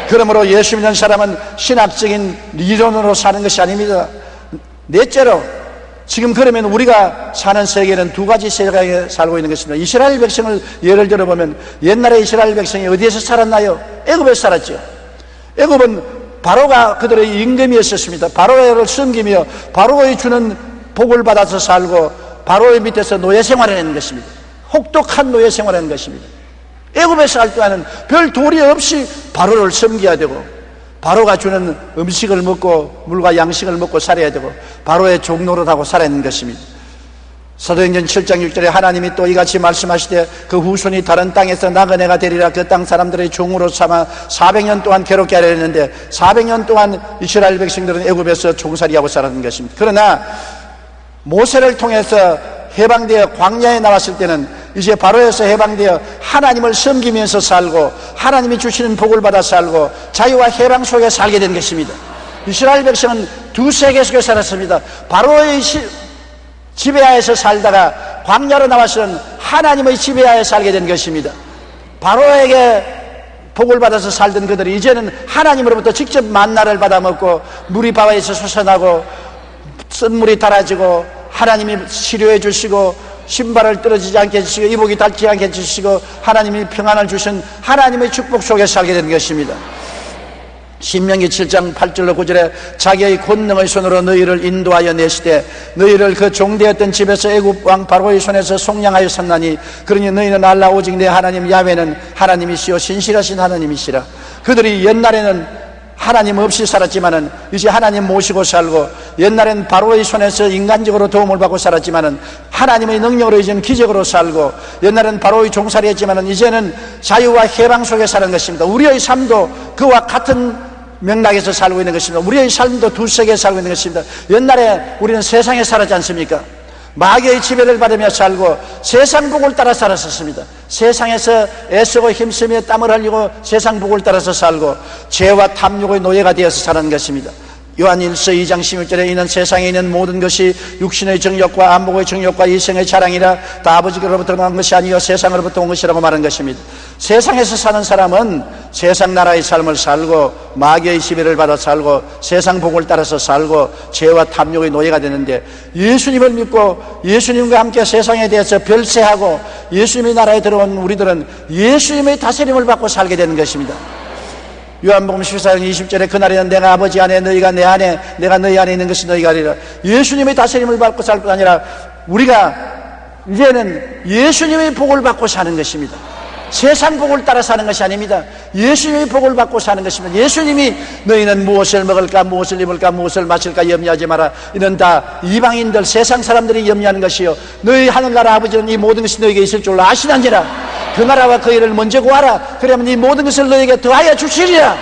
그러므로 예수 믿는 사람은 신학적인 이론으로 사는 것이 아닙니다. 넷째로, 지금 그러면 우리가 사는 세계는 두 가지 세계에 살고 있는 것입니다. 이스라엘 백성을 예를 들어보면 옛날에 이스라엘 백성이 어디에서 살았나요? 애굽에서 살았죠. 애굽은 바로가 그들의 임금이었습니다. 바로를 섬기며 바로의 주는 복을 받아서 살고 바로의 밑에서 노예 생활을 하는 것입니다. 혹독한 노예 생활을 하는 것입니다. 애굽에 살 때는 별 도리 없이 바로를 섬겨야 되고 바로가 주는 음식을 먹고 물과 양식을 먹고 살아야 되고 바로의 종노릇하고 살아야 하는 것입니다. 사도행전 7장 6절에 하나님이 또 이같이 말씀하시되 그 후손이 다른 땅에서 나그네가 되리라. 그 땅 사람들의 종으로 삼아 400년 동안 괴롭게 하려 했는데 400년 동안 이스라엘 백성들은 애굽에서 종살이하고 살았던 것입니다. 그러나 모세를 통해서 해방되어 광야에 나왔을 때는 이제 바로에서 해방되어 하나님을 섬기면서 살고 하나님이 주시는 복을 받아 살고 자유와 해방 속에 살게 된 것입니다. 이스라엘 백성은 두 세계 속에 살았습니다. 바로의 지배하에서 살다가 광야로 나와서는 하나님의 지배하에 살게 된 것입니다. 바로에게 복을 받아서 살던 그들이 이제는 하나님으로부터 직접 만나를 받아 먹고 물이 바다에서 솟아나고 쓴물이 달아지고 하나님이 치료해 주시고 신발을 떨어지지 않게 해주시고 이복이 닳지 않게 해주시고 하나님이 평안을 주신 하나님의 축복 속에 살게 된 것입니다. 신명기 7장 8절로 9절에 자기의 권능의 손으로 너희를 인도하여 내시되 너희를 그 종되었던 집에서 애굽 왕 바로의 손에서 속량하여 샀나니 그러니 너희는 알라 오직 내 하나님 야훼는 하나님이시요 신실하신 하나님이시라. 그들이 옛날에는 하나님 없이 살았지만은 이제 하나님 모시고 살고 옛날엔 바로의 손에서 인간적으로 도움을 받고 살았지만은 하나님의 능력으로 이제는 기적으로 살고 옛날엔 바로의 종살이 했지만은 이제는 자유와 해방 속에 사는 것입니다. 우리의 삶도 그와 같은 맥락에서 살고 있는 것입니다. 우리의 삶도 두 세계에 살고 있는 것입니다. 옛날에 우리는 세상에 살았지 않습니까? 마귀의 지배를 받으며 살고 세상 복을 따라 살았었습니다. 세상에서 애쓰고 힘쓰며 땀을 흘리고 세상 복을 따라서 살고 죄와 탐욕의 노예가 되어서 사는 것입니다. 요한 1서 2장 16절에 이는 세상에 있는 모든 것이 육신의 정욕과 안목의 정욕과 이생의 자랑이라 다 아버지로부터 난 것이 아니요 세상으로부터 온 것이라고 말한 것입니다. 세상에서 사는 사람은 세상 나라의 삶을 살고 마귀의 지배를 받아 살고 세상 복을 따라서 살고 죄와 탐욕의 노예가 되는데 예수님을 믿고 예수님과 함께 세상에 대해서 별세하고 예수님의 나라에 들어온 우리들은 예수님의 다스림을 받고 살게 되는 것입니다. 요한복음 14장 20절에 그날에는 내가 아버지 안에 너희가 내 안에 내가 너희 안에 있는 것이 너희가 아니라 예수님의 다스림을 받고 살 뿐 아니라 우리가 이제는 예수님의 복을 받고 사는 것입니다. 세상 복을 따라 사는 것이 아닙니다. 예수님의 복을 받고 사는 것입니다. 예수님이 너희는 무엇을 먹을까 무엇을 입을까 무엇을 마실까 염려하지 마라. 이는 다 이방인들 세상 사람들이 염려하는 것이요 너희 하늘나라 아버지는 이 모든 것이 너희에게 있을 줄로 아시는지라. 그 나라와 그 일을 먼저 구하라. 그러면 이 모든 것을 너에게 더하여 주시리라.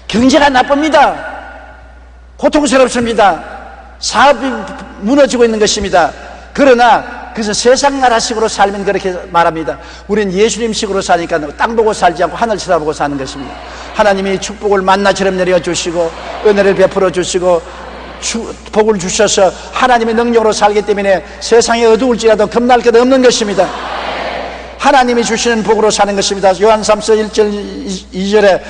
경제가 나쁩니다. 고통스럽습니다. 사업이 무너지고 있는 것입니다. 그러나 그래서 세상 나라식으로 살면 그렇게 말합니다. 우리는 예수님식으로 사니까 땅 보고 살지 않고 하늘 쳐다보고 사는 것입니다. 하나님이 축복을 만나처럼 내려주시고 은혜를 베풀어 주시고 복을 주셔서 하나님의 능력으로 살기 때문에 세상이 어두울지라도 겁날 것 없는 것입니다. 하나님이 주시는 복으로 사는 것입니다. 요한 3서 1절 2절에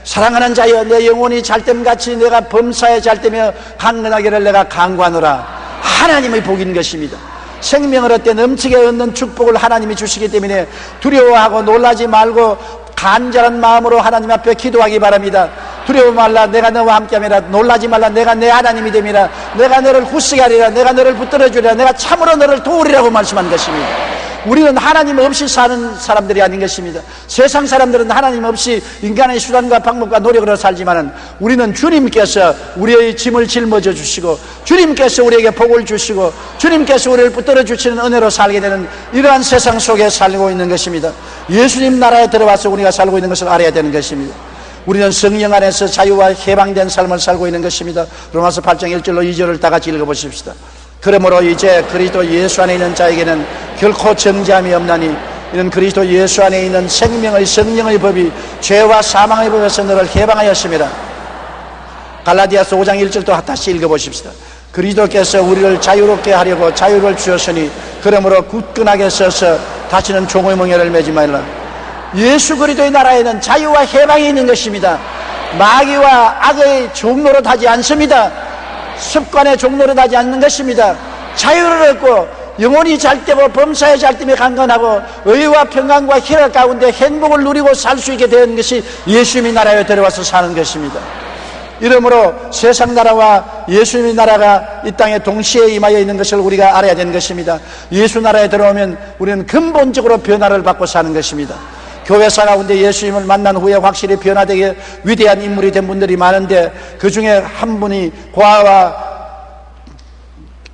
사랑하는 자여 내 영혼이 잘됨같이 내가 범사에 잘되며 강건하기를 내가 간구하노라. 하나님의 복인 것입니다. 생명을 얻되 넘치게 얻는 축복을 하나님이 주시기 때문에 두려워하고 놀라지 말고 간절한 마음으로 하나님 앞에 기도하기 바랍니다. 두려워 말라. 내가 너와 함께함이라. 놀라지 말라. 내가 내 하나님이 됨이라. 내가 너를 구속하리라. 내가 너를 붙들어 주리라. 내가 참으로 너를 도우리라고 말씀한 것입니다. 우리는 하나님 없이 사는 사람들이 아닌 것입니다. 세상 사람들은 하나님 없이 인간의 수단과 방법과 노력으로 살지만은 우리는 주님께서 우리의 짐을 짊어져 주시고 주님께서 우리에게 복을 주시고 주님께서 우리를 붙들어 주시는 은혜로 살게 되는 이러한 세상 속에 살고 있는 것입니다. 예수님 나라에 들어와서 우리가 살고 있는 것을 알아야 되는 것입니다. 우리는 성령 안에서 자유와 해방된 삶을 살고 있는 것입니다. 로마서 8장 1절로 2절을 다 같이 읽어보십시다. 그러므로 이제 그리스도 예수 안에 있는 자에게는 결코 정죄함이 없나니 이는 그리스도 예수 안에 있는 생명의 성령의 법이 죄와 사망의 법에서 너를 해방하였습니다. 갈라디아서 5장 1절도 다시 읽어보십시다. 그리스도께서 우리를 자유롭게 하려고 자유를 주셨으니 그러므로 굳건하게 서서 다시는 종의 멍에를 매지 말라. 예수 그리스도의 나라에는 자유와 해방이 있는 것입니다. 마귀와 악의 종노릇 하지 않습니다. 습관의 종노릇 하지 않는 것입니다. 자유를 얻고 영혼이 잘되고 범사에 잘됨에 강건하고 의와 평강과 희락 가운데 행복을 누리고 살 수 있게 되는 것이 예수님의 나라에 들어와서 사는 것입니다. 이러므로 세상 나라와 예수님의 나라가 이 땅에 동시에 임하여 있는 것을 우리가 알아야 되는 것입니다. 예수 나라에 들어오면 우리는 근본적으로 변화를 받고 사는 것입니다. 교회사 가운데 예수님을 만난 후에 확실히 변화되게 위대한 인물이 된 분들이 많은데 그 중에 한 분이 고아와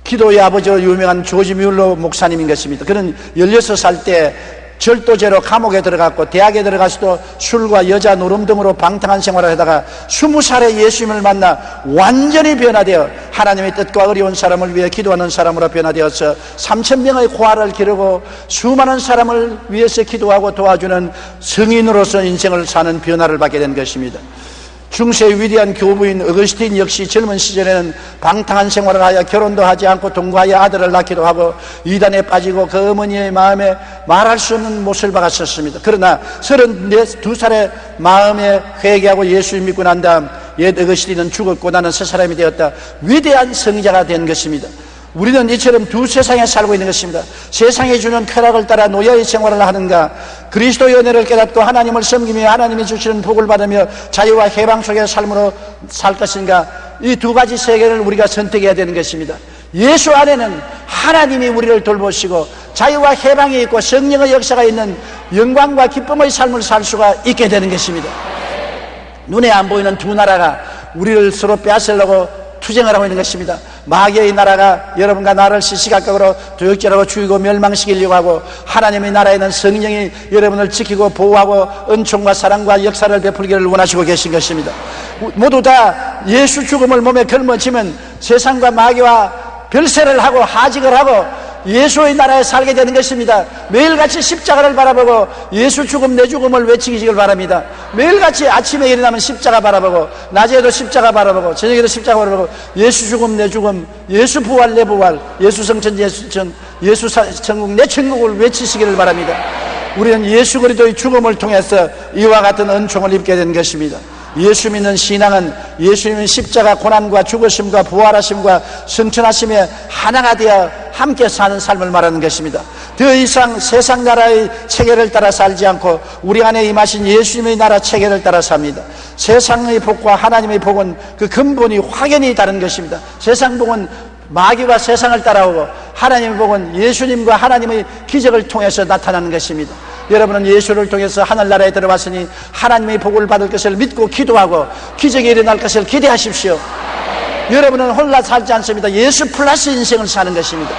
기도의 아버지로 유명한 조지 뮬러 목사님인 것입니다. 그는 16살 때 절도죄로 감옥에 들어갔고 대학에 들어가서도 술과 여자 노름 등으로 방탕한 생활을 하다가 20살에 예수님을 만나 완전히 변화되어 하나님의 뜻과 어려운 사람을 위해 기도하는 사람으로 변화되어서 3,000명의 고아를 기르고 수많은 사람을 위해서 기도하고 도와주는 성인으로서 인생을 사는 변화를 받게 된 것입니다. 중세의 위대한 교부인 어거스틴 역시 젊은 시절에는 방탕한 생활을 하여 결혼도 하지 않고 동거하여 아들을 낳기도 하고 이단에 빠지고 그 어머니의 마음에 말할 수 없는 못을 박았었습니다. 그러나 32살의 마음에 회개하고 예수를 믿고 난 다음 옛 어거스틴은 죽었고 나는 새 사람이 되었다. 위대한 성자가 된 것입니다. 우리는 이처럼 두 세상에 살고 있는 것입니다. 세상이 주는 쾌락을 따라 노예의 생활을 하는가, 그리스도의 은혜를 깨닫고 하나님을 섬기며 하나님이 주시는 복을 받으며 자유와 해방 속의 삶으로 살 것인가, 이 두 가지 세계를 우리가 선택해야 되는 것입니다. 예수 안에는 하나님이 우리를 돌보시고 자유와 해방이 있고 성령의 역사가 있는 영광과 기쁨의 삶을 살 수가 있게 되는 것입니다. 눈에 안 보이는 두 나라가 우리를 서로 빼앗으려고 투쟁을 하고 있는 것입니다. 마귀의 나라가 여러분과 나를 시시각각으로 도역질하고 죽이고 멸망시키려고 하고, 하나님의 나라에는 성령이 여러분을 지키고 보호하고 은총과 사랑과 역사를 베풀기를 원하시고 계신 것입니다. 모두 다 예수 죽음을 몸에 걸머지면 세상과 마귀와 별세를 하고 하직을 하고 예수의 나라에 살게 되는 것입니다. 매일같이 십자가를 바라보고 예수 죽음 내 죽음을 외치기를 바랍니다. 매일같이 아침에 일어나면 십자가 바라보고 낮에도 십자가 바라보고 저녁에도 십자가 바라보고 예수 죽음 내 죽음, 예수 부활 내 부활, 예수 성천 예수천, 예수 천국 내 천국을 외치시기를 바랍니다. 우리는 예수 그리스도의 죽음을 통해서 이와 같은 은총을 입게 된 것입니다. 예수 믿는 신앙은 예수님의 십자가 고난과 죽으심과 부활하심과 성천하심에 하나가 되어 함께 사는 삶을 말하는 것입니다. 더 이상 세상 나라의 체계를 따라 살지 않고 우리 안에 임하신 예수님의 나라 체계를 따라 삽니다. 세상의 복과 하나님의 복은 그 근본이 확연히 다른 것입니다. 세상 복은 마귀와 세상을 따라오고 하나님의 복은 예수님과 하나님의 기적을 통해서 나타나는 것입니다. 여러분은 예수를 통해서 하늘나라에 들어왔으니 하나님의 복을 받을 것을 믿고 기도하고 기적이 일어날 것을 기대하십시오. 여러분은 홀라 살지 않습니다. 예수 플러스 인생을 사는 것입니다.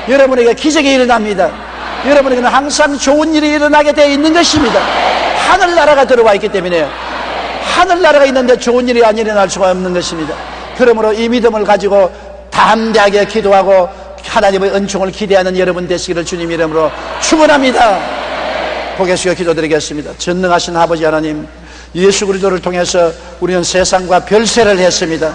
여러분에게 기적이 일어납니다. 여러분에게는 항상 좋은 일이 일어나게 되어 있는 것입니다. 하늘나라가 들어와 있기 때문에요. 하늘나라가 있는데 좋은 일이 안 일어날 수가 없는 것입니다. 그러므로 이 믿음을 가지고 담대하게 기도하고 하나님의 은총을 기대하는 여러분 되시기를 주님 이름으로 축원합니다. 고개 숙여 기도드리겠습니다. 전능하신 아버지 하나님, 예수 그리스도를 통해서 우리는 세상과 별세를 했습니다.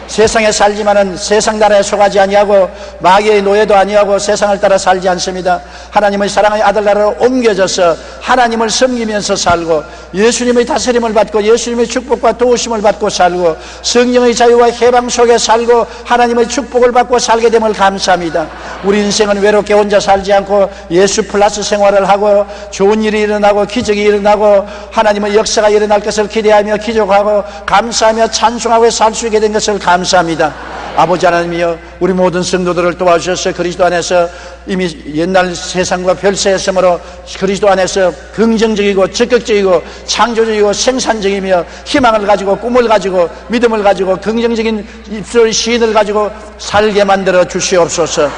세상에 살지만은 세상 나라에 속하지 아니하고 마귀의 노예도 아니하고 세상을 따라 살지 않습니다. 하나님의 사랑의 아들 나라로 옮겨져서 하나님을 섬기면서 살고 예수님의 다스림을 받고 예수님의 축복과 도우심을 받고 살고 성령의 자유와 해방 속에 살고 하나님의 축복을 받고 살게 됨을 감사합니다. 우리 인생은 외롭게 혼자 살지 않고 예수 플러스 생활을 하고 좋은 일이 일어나고 기적이 일어나고 하나님의 역사가 일어날 것을 기대하며 기적하고 감사하며 찬송하고 살 수 있게 된 것을 감사합니다. 아버지 하나님이여, 우리 모든 성도들을 도와주셔서 그리스도 안에서 이미 옛날 세상과 별세했으므로 그리스도 안에서 긍정적이고 적극적이고 창조적이고 생산적이며 희망을 가지고 꿈을 가지고 믿음을 가지고 긍정적인 입술 시인을 가지고 살게 만들어 주시옵소서.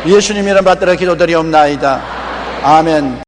예수님 이름 받들어 기도드리옵나이다. 아멘.